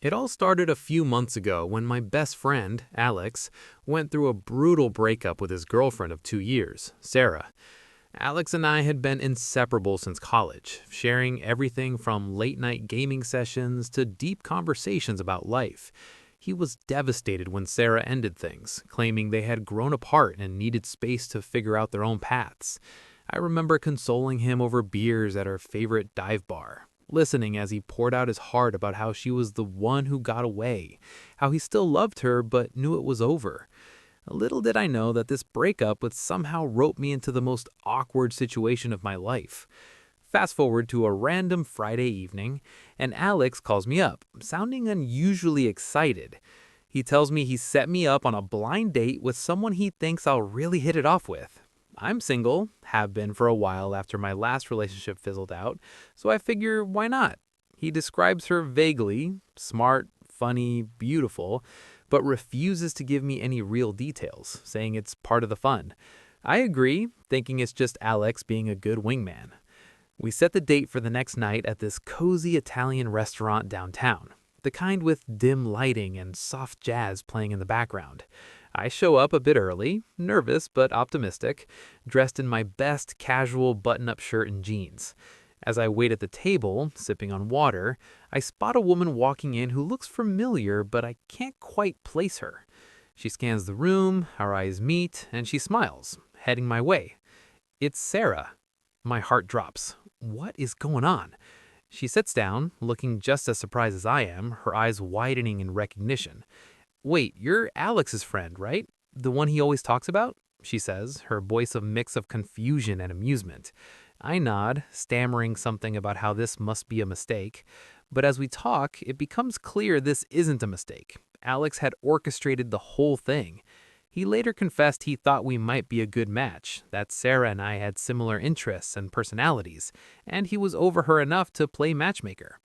It all started a few months ago when my best friend, Alex, went through a brutal breakup with his girlfriend of 2 years, Sarah. Alex and I had been inseparable since college, sharing everything from late night gaming sessions to deep conversations about life. He was devastated when Sarah ended things, claiming they had grown apart and needed space to figure out their own paths. I remember consoling him over beers at our favorite dive bar, listening as he poured out his heart about how she was the one who got away, how he still loved her but knew it was over. Little did I know that this breakup would somehow rope me into the most awkward situation of my life. Fast forward to a random Friday evening, and Alex calls me up, sounding unusually excited. He tells me he set me up on a blind date with someone he thinks I'll really hit it off with. I'm single, have been for a while after my last relationship fizzled out, so I figure why not? He describes her vaguely, smart, funny, beautiful, but refuses to give me any real details, saying it's part of the fun. I agree, thinking it's just Alex being a good wingman. We set the date for the next night at this cozy Italian restaurant downtown, the kind with dim lighting and soft jazz playing in the background. I show up a bit early, nervous but optimistic, dressed in my best casual button-up shirt and jeans. As I wait at the table, sipping on water, I spot a woman walking in who looks familiar, but I can't quite place her. She scans the room, our eyes meet, and she smiles, heading my way. It's Sarah. My heart drops. What is going on? She sits down, looking just as surprised as I am, her eyes widening in recognition. Wait, you're Alex's friend, right? The one he always talks about? She says, her voice a mix of confusion and amusement. I nod, stammering something about how this must be a mistake. But as we talk, it becomes clear this isn't a mistake. Alex had orchestrated the whole thing. He later confessed he thought we might be a good match, that Sarah and I had similar interests and personalities, and he was over her enough to play matchmaker.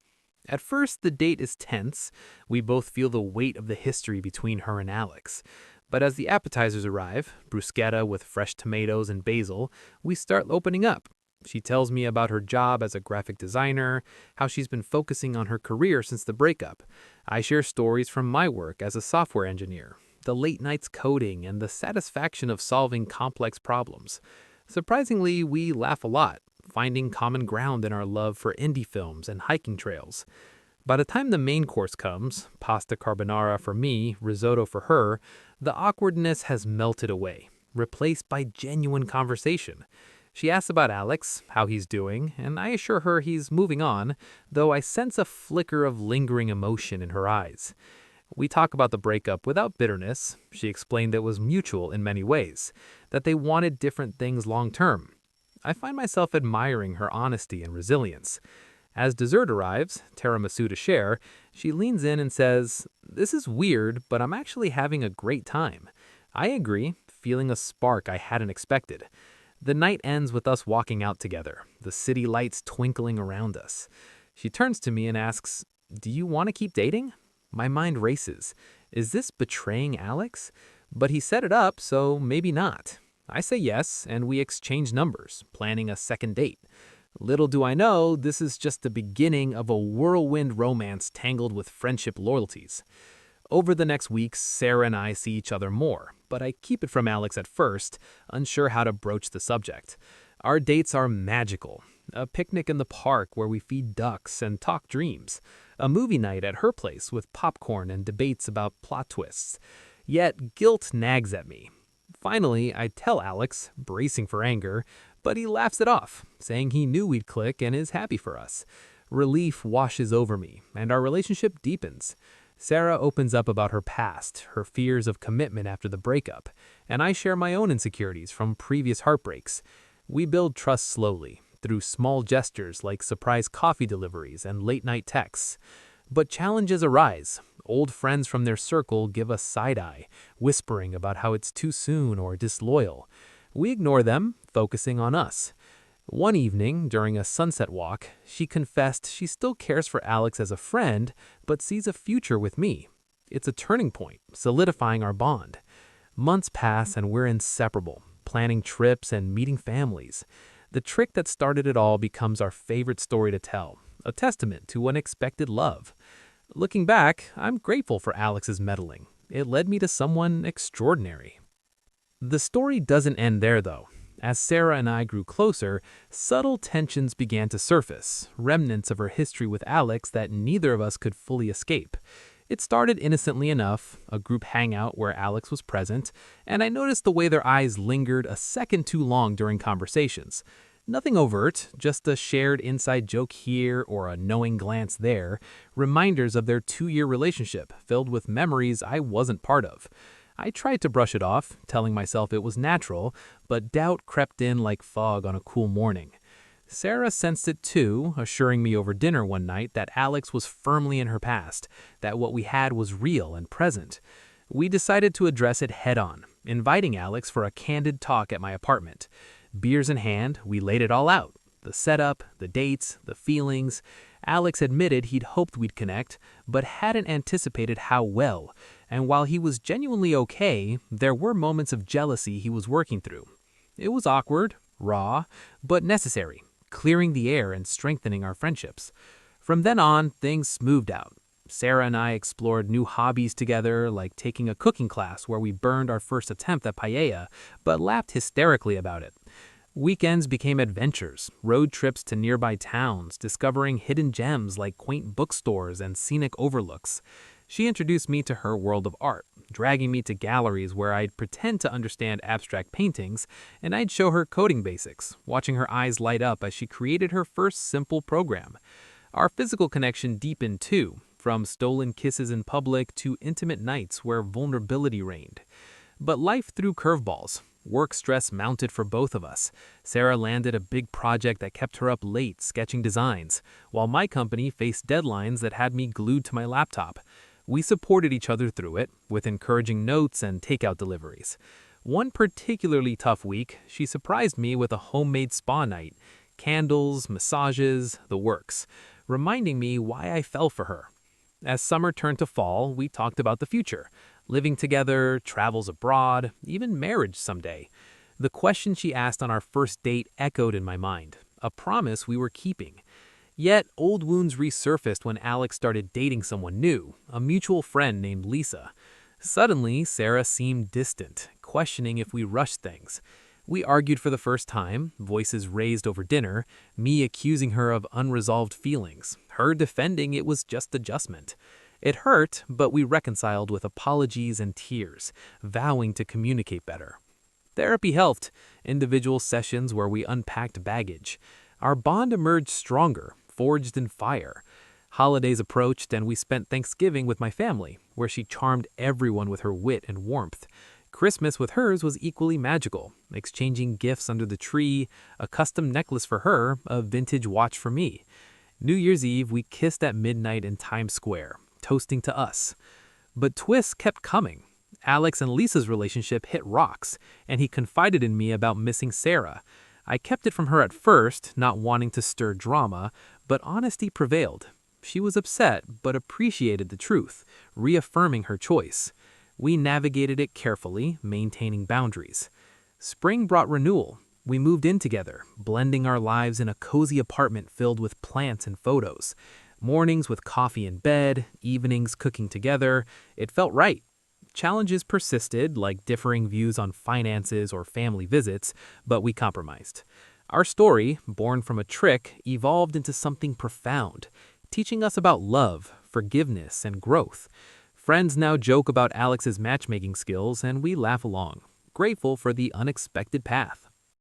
At first, the date is tense. We both feel the weight of the history between her and Alex. But as the appetizers arrive, bruschetta with fresh tomatoes and basil, we start opening up. She tells me about her job as a graphic designer, how she's been focusing on her career since the breakup. I share stories from my work as a software engineer, the late nights coding, and the satisfaction of solving complex problems. Surprisingly, we laugh a lot, finding common ground in our love for indie films and hiking trails. By the time the main course comes, pasta carbonara for me, risotto for her, the awkwardness has melted away, replaced by genuine conversation. She asks about Alex, how he's doing, and I assure her he's moving on, though I sense a flicker of lingering emotion in her eyes. We talk about the breakup without bitterness. She explained it was mutual in many ways, that they wanted different things long term. I find myself admiring her honesty and resilience. As dessert arrives, tiramisu to share, she leans in and says, "This is weird, but I'm actually having a great time." I agree, feeling a spark I hadn't expected. The night ends with us walking out together, the city lights twinkling around us. She turns to me and asks, "Do you want to keep dating?" My mind races. Is this betraying Alex? But he set it up, so maybe not. I say yes, and we exchange numbers, planning a second date. Little do I know, this is just the beginning of a whirlwind romance tangled with friendship loyalties. Over the next weeks, Sarah and I see each other more, but I keep it from Alex at first, unsure how to broach the subject. Our dates are magical. A picnic in the park where we feed ducks and talk dreams. A movie night at her place with popcorn and debates about plot twists. Yet guilt nags at me. Finally, I tell Alex, bracing for anger, but he laughs it off, saying he knew we'd click and is happy for us. Relief washes over me, and our relationship deepens. Sarah opens up about her past, her fears of commitment after the breakup, and I share my own insecurities from previous heartbreaks. We build trust slowly, through small gestures like surprise coffee deliveries and late-night texts. But challenges arise. Old friends from their circle give us side-eye, whispering about how it's too soon or disloyal. We ignore them, focusing on us. One evening, during a sunset walk, she confessed she still cares for Alex as a friend, but sees a future with me. It's a turning point, solidifying our bond. Months pass and we're inseparable, planning trips and meeting families. The trick that started it all becomes our favorite story to tell, a testament to unexpected love. Looking back, I'm grateful for Alex's meddling. It led me to someone extraordinary. The story doesn't end there, though. As Sarah and I grew closer, subtle tensions began to surface, remnants of her history with Alex that neither of us could fully escape. It started innocently enough, a group hangout where Alex was present, and I noticed the way their eyes lingered a second too long during conversations. Nothing overt, just a shared inside joke here or a knowing glance there, reminders of their 2-year relationship filled with memories I wasn't part of. I tried to brush it off, telling myself it was natural, but doubt crept in like fog on a cool morning. Sarah sensed it too, assuring me over dinner one night that Alex was firmly in her past, that what we had was real and present. We decided to address it head on, inviting Alex for a candid talk at my apartment. Beers in hand, we laid it all out. The setup, the dates, the feelings. Alex admitted he'd hoped we'd connect, but hadn't anticipated how well. And while he was genuinely okay, there were moments of jealousy he was working through. It was awkward, raw, but necessary, clearing the air and strengthening our friendships. From then on, things smoothed out. Sarah and I explored new hobbies together, like taking a cooking class where we burned our first attempt at paella, but laughed hysterically about it. Weekends became adventures, road trips to nearby towns, discovering hidden gems like quaint bookstores and scenic overlooks. She introduced me to her world of art, dragging me to galleries where I'd pretend to understand abstract paintings, and I'd show her coding basics, watching her eyes light up as she created her first simple program. Our physical connection deepened too, from stolen kisses in public to intimate nights where vulnerability reigned. But life threw curveballs. Work stress mounted for both of us. Sarah landed a big project that kept her up late sketching designs, while my company faced deadlines that had me glued to my laptop. We supported each other through it, with encouraging notes and takeout deliveries. One particularly tough week, she surprised me with a homemade spa night, candles, massages, the works, reminding me why I fell for her. As summer turned to fall, we talked about the future, living together, travels abroad, even marriage someday. The question she asked on our first date echoed in my mind, a promise we were keeping. Yet, old wounds resurfaced when Alex started dating someone new, a mutual friend named Lisa. Suddenly, Sarah seemed distant, questioning if we rushed things. We argued for the first time, voices raised over dinner, me accusing her of unresolved feelings, her defending it was just adjustment. It hurt, but we reconciled with apologies and tears, vowing to communicate better. Therapy helped, individual sessions where we unpacked baggage. Our bond emerged stronger, forged in fire. Holidays approached and we spent Thanksgiving with my family, where she charmed everyone with her wit and warmth. Christmas with hers was equally magical, exchanging gifts under the tree, a custom necklace for her, a vintage watch for me. New Year's Eve, we kissed at midnight in Times Square, toasting to us. But twists kept coming. Alex and Lisa's relationship hit rocks, and he confided in me about missing Sarah. I kept it from her at first, not wanting to stir drama, but honesty prevailed. She was upset, but appreciated the truth, reaffirming her choice. We navigated it carefully, maintaining boundaries. Spring brought renewal. We moved in together, blending our lives in a cozy apartment filled with plants and photos. Mornings with coffee in bed, evenings cooking together. It felt right. Challenges persisted, like differing views on finances or family visits, but we compromised. Our story, born from a trick, evolved into something profound, teaching us about love, forgiveness, and growth. Friends now joke about Alex's matchmaking skills, and we laugh along, grateful for the unexpected path.